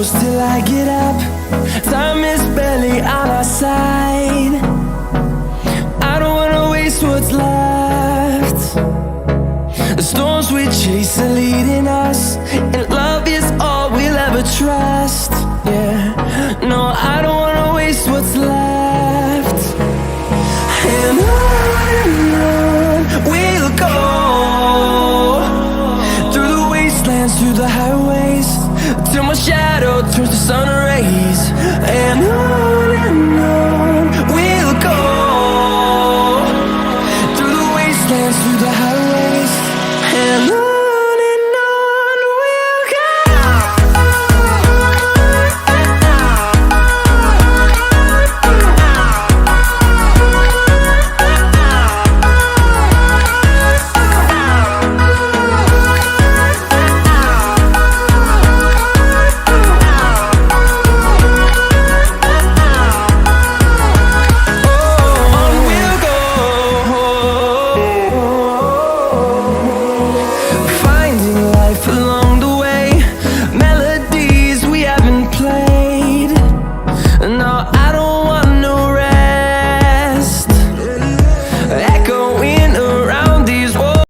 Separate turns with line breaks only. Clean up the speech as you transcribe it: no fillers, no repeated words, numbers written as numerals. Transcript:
shadows till I get up. Time is barely on our side. I don't wanna waste what's left. The storms we chase are leading us, and love is all we'll ever trust. Yeah, no, I don't wanna waste what's left. And on we'll go, through the wastelands, through the highways, till my shadow turns to sun rays.